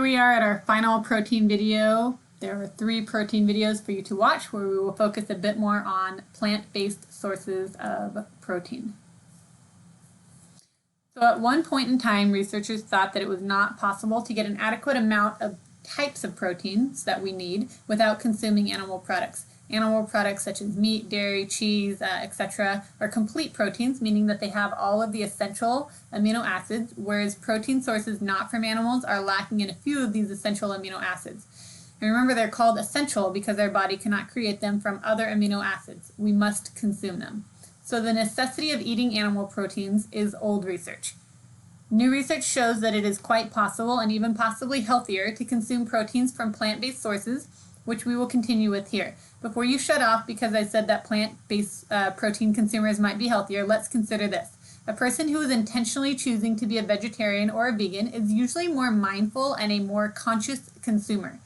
we are at our final protein video. There are 3 protein videos for you to watch where we will focus a bit more on plant-based sources of protein. So at one point in time, researchers thought that it was not possible to get an adequate amount of types of proteins that we need without consuming animal products. Animal products such as meat, dairy, cheese, etc. are complete proteins, meaning that they have all of the essential amino acids, whereas protein sources not from animals are lacking in a few of these essential amino acids. And remember, they're called essential because our body cannot create them from other amino acids. We must consume them. So the necessity of eating animal proteins is old research. New research shows that it is quite possible and even possibly healthier to consume proteins from plant-based sources, which we will continue with here. Before you shut off because I said that plant-based protein consumers might be healthier, let's consider this. A person who is intentionally choosing to be a vegetarian or a vegan is usually more mindful and a more conscious consumer.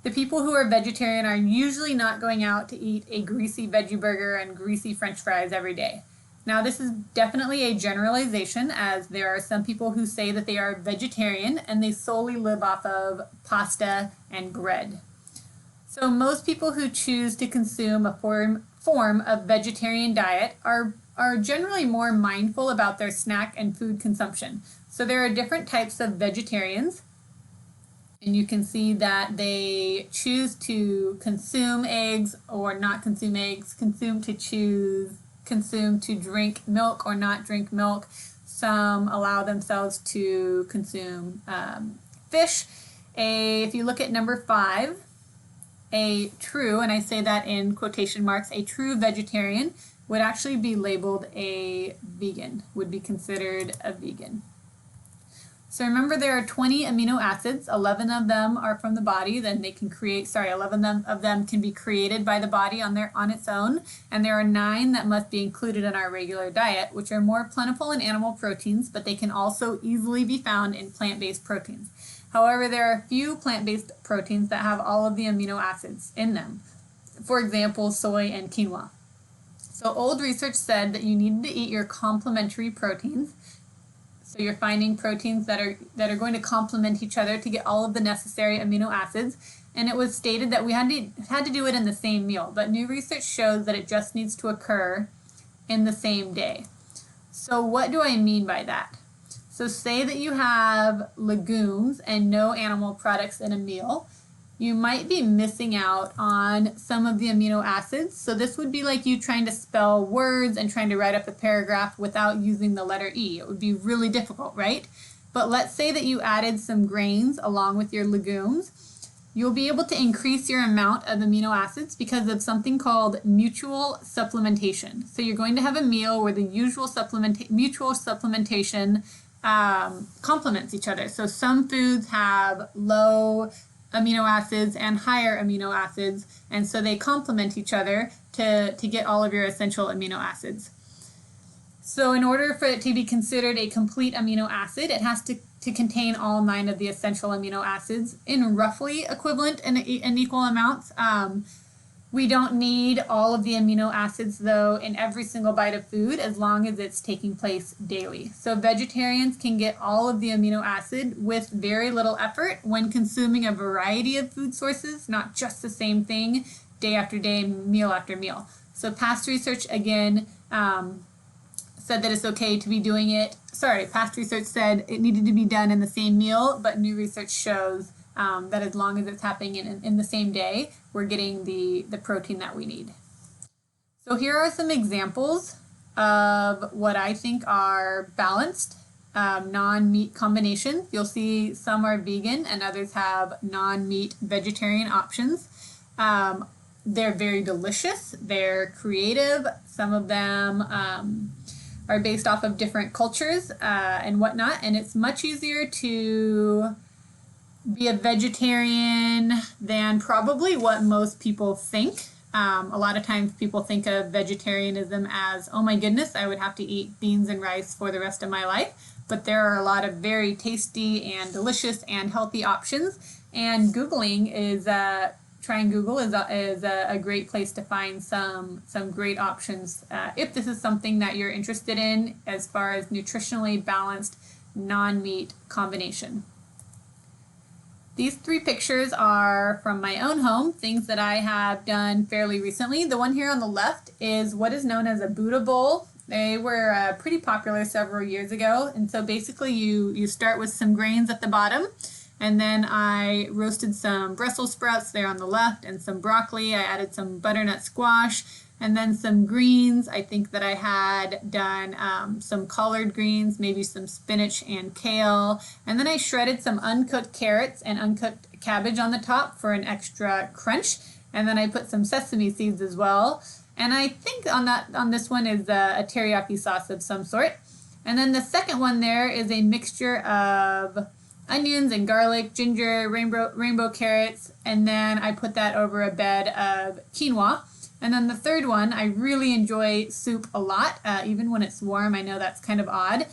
The people who are vegetarian are usually not going out to eat a greasy veggie burger and greasy French fries every day. Now, this is definitely a generalization, as there are some people who say that they are vegetarian and they solely live off of pasta and bread. So most people who choose to consume a form of vegetarian diet are generally more mindful about their snack and food consumption. So there are different types of vegetarians, and you can see that they choose to consume eggs or not consume eggs, consume to drink milk or not drink milk. Some allow themselves to consume fish. If you look at number 5, a true, and I say that in quotation marks, a true vegetarian would actually be labeled a vegan, would be considered a vegan. So remember, there are 20 amino acids. 11 of them are from the body. Then they can create, 11 of them can be created by the body on its own. And there are 9 that must be included in our regular diet, which are more plentiful in animal proteins, but they can also easily be found in plant-based proteins. However, there are a few plant-based proteins that have all of the amino acids in them. For example, soy and quinoa. So old research said that you needed to eat your complementary proteins. So you're finding proteins that are going to complement each other to get all of the necessary amino acids. And it was stated that we had to do it in the same meal, but new research shows that it just needs to occur in the same day. So what do I mean by that? So say that you have legumes and no animal products in a meal. You might be missing out on some of the amino acids. So this would be like you trying to spell words and trying to write up a paragraph without using the letter E. It would be really difficult, right? But let's say that you added some grains along with your legumes. You'll be able to increase your amount of amino acids because of something called mutual supplementation. So you're going to have a meal where the mutual supplementation complements each other. So some foods have low amino acids and higher amino acids, and so they complement each other to get all of your essential amino acids. So in order for it to be considered a complete amino acid, it has to contain all 9 of the essential amino acids in roughly equivalent and equal amounts. We don't need all of the amino acids, though, in every single bite of food as long as it's taking place daily. So vegetarians can get all of the amino acid with very little effort when consuming a variety of food sources, not just the same thing day after day, meal after meal. So past research, again, said that it's okay to be doing it. Past research said it needed to be done in the same meal, but new research shows that as long as it's happening in the same day, we're getting the protein that we need. So here are some examples of what I think are balanced non-meat combinations. You'll see some are vegan and others have non-meat vegetarian options. They're very delicious. They're creative. Some of them are based off of different cultures and whatnot, and it's much easier to be a vegetarian than probably what most people think. A lot of times people think of vegetarianism as, oh my goodness, I would have to eat beans and rice for the rest of my life. But there are a lot of very tasty and delicious and healthy options. And Googling trying Google is a great place to find some great options if this is something that you're interested in as far as nutritionally balanced non-meat combination. These three pictures are from my own home, things that I have done fairly recently. The one here on the left is what is known as a Buddha bowl. They were pretty popular several years ago, and so basically you start with some grains at the bottom, and then I roasted some Brussels sprouts there on the left and some broccoli. I added some butternut squash and then some greens. I think that I had done some collard greens, maybe some spinach and kale. And then I shredded some uncooked carrots and uncooked cabbage on the top for an extra crunch. And then I put some sesame seeds as well. And I think on this one is a teriyaki sauce of some sort. And then the second one there is a mixture of onions and garlic, ginger, rainbow carrots, and then I put that over a bed of quinoa. And then the third one, I really enjoy soup a lot, even when it's warm. I know that's kind of odd.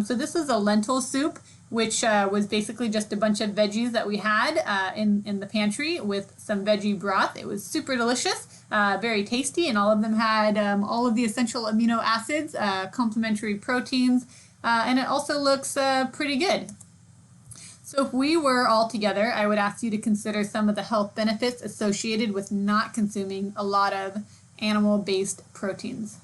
So this is a lentil soup, which was basically just a bunch of veggies that we had in the pantry with some veggie broth. It was super delicious, very tasty, and all of them had all of the essential amino acids, complementary proteins, and it also looks pretty good. So if we were all together, I would ask you to consider some of the health benefits associated with not consuming a lot of animal-based proteins.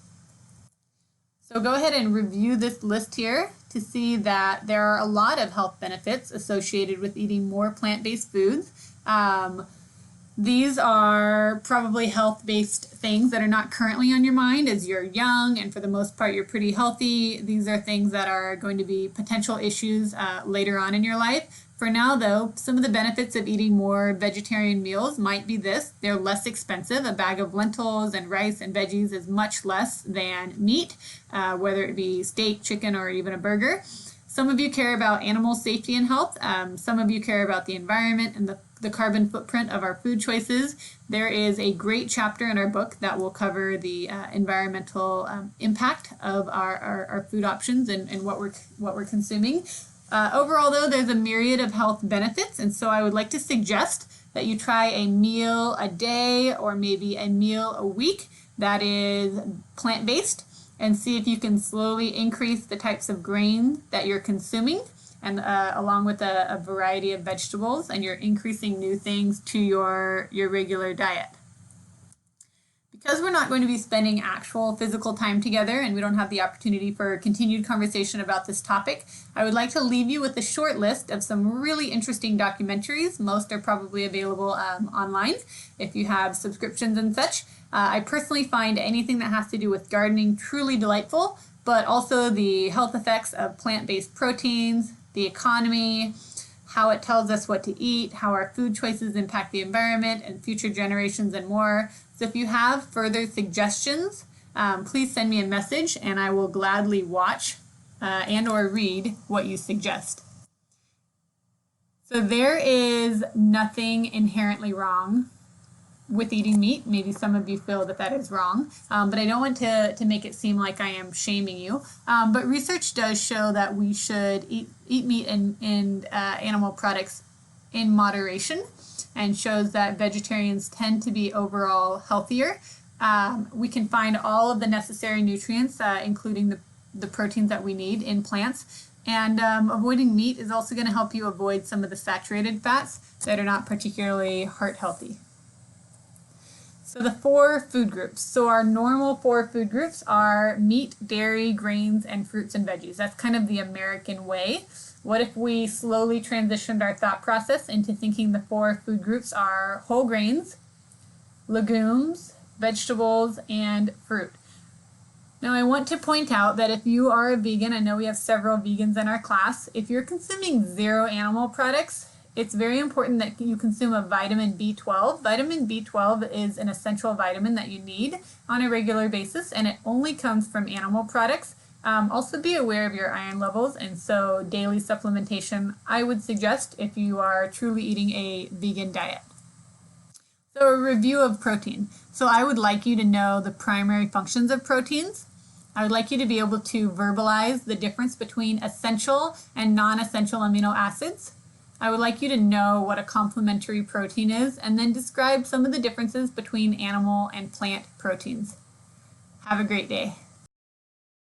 So go ahead and review this list here to see that there are a lot of health benefits associated with eating more plant-based foods. These are probably health-based things that are not currently on your mind as you're young and for the most part you're pretty healthy. These are things that are going to be potential issues later on in your life. For now though, some of the benefits of eating more vegetarian meals might be this. They're less expensive. A bag of lentils and rice and veggies is much less than meat, whether it be steak, chicken, or even a burger. Some of you care about animal safety and health. Some of you care about the environment and the carbon footprint of our food choices. There is a great chapter in our book that will cover the environmental impact of our food options and what we're consuming. Overall, though, there's a myriad of health benefits, and so I would like to suggest that you try a meal a day or maybe a meal a week that is plant-based, and see if you can slowly increase the types of grain that you're consuming, and along with a variety of vegetables, and you're increasing new things to your regular diet. Because we're not going to be spending actual physical time together and we don't have the opportunity for continued conversation about this topic, I would like to leave you with a short list of some really interesting documentaries. Most are probably available online if you have subscriptions and such. I personally find anything that has to do with gardening truly delightful, but also the health effects of plant-based proteins, the economy, how it tells us what to eat, how our food choices impact the environment and future generations, and more. So if you have further suggestions, please send me a message and I will gladly watch and or read what you suggest. So there is nothing inherently wrong with eating meat. Maybe some of you feel that is wrong, but I don't want to make it seem like I am shaming you. But research does show that we should eat meat and animal products in moderation, and shows that vegetarians tend to be overall healthier. We can find all of the necessary nutrients, including the proteins that we need in plants. And avoiding meat is also going to help you avoid some of the saturated fats that are not particularly heart healthy. So the 4 food groups. So our normal 4 food groups are meat, dairy, grains, and fruits and veggies. That's kind of the American way. What if we slowly transitioned our thought process into thinking the 4 food groups are whole grains, legumes, vegetables, and fruit? Now I want to point out that if you are a vegan, I know we have several vegans in our class, if you're consuming 0 animal products, it's very important that you consume a vitamin B12. Vitamin B12 is an essential vitamin that you need on a regular basis, and it only comes from animal products. Also be aware of your iron levels, and so daily supplementation I would suggest if you are truly eating a vegan diet. So a review of protein. So I would like you to know the primary functions of proteins. I would like you to be able to verbalize the difference between essential and non-essential amino acids. I would like you to know what a complementary protein is, and then describe some of the differences between animal and plant proteins. Have a great day.